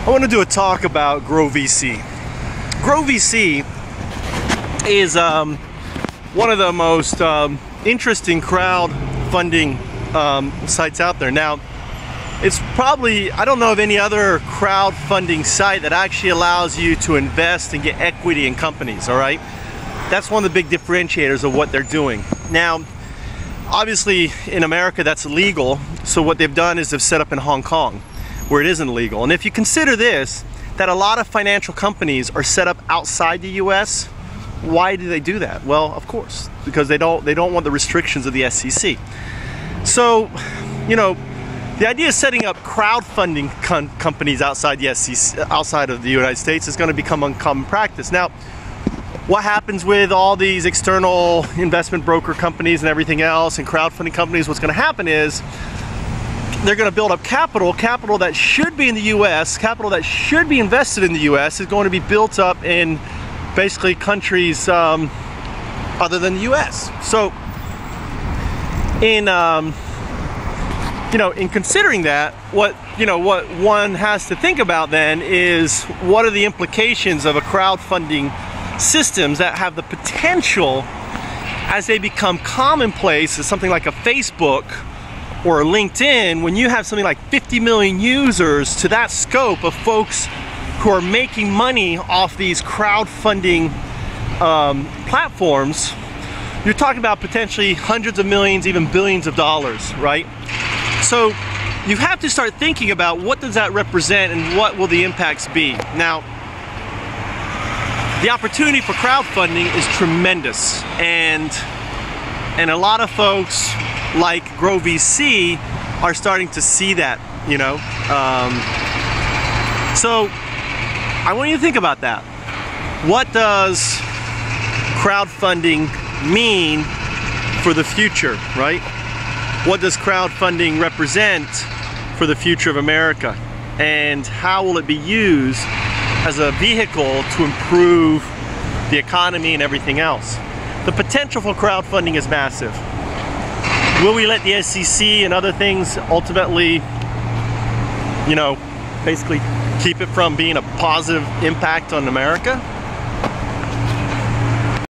I want to do a talk about GrowVc. GrowVc is one of the most interesting crowdfunding sites out there. Now, it's probably, I don't know of any other crowdfunding site that actually allows you to invest and get equity in companies, all right? That's one of the big differentiators of what they're doing. Now, obviously in America that's illegal, so what they've done is they've set up in Hong Kong, where it isn't illegal. And if you consider this, that a lot of financial companies are set up outside the US, why do they do that? Well, of course, because they don't want the restrictions of the SEC. So, you know, the idea of setting up crowdfunding companies outside the SEC, outside of the United States, is going to become uncommon practice. Now, what happens with all these external investment broker companies and everything else and crowdfunding companies, what's going to happen is they're going to build up capital that should be in the US, capital that should be invested in the US is going to be built up in basically countries other than the US. So in in considering that, what one has to think about then is what are the implications of a crowdfunding systems that have the potential, as they become commonplace, as something like a Facebook or a LinkedIn, when you have something like 50 million users, to that scope of folks who are making money off these crowdfunding platforms, you're talking about potentially hundreds of millions, even billions of dollars, right? So you have to start thinking about what does that represent and what will the impacts be. Now, the opportunity for crowdfunding is tremendous, and a lot of folks like GrowVc are starting to see that, so I want you to think about that. What does crowdfunding mean for the future, right? What does crowdfunding represent for the future of America? And how will it be used as a vehicle to improve the economy and everything else? The potential for crowdfunding is massive. Will we let the SEC and other things ultimately, basically keep it from being a positive impact on America?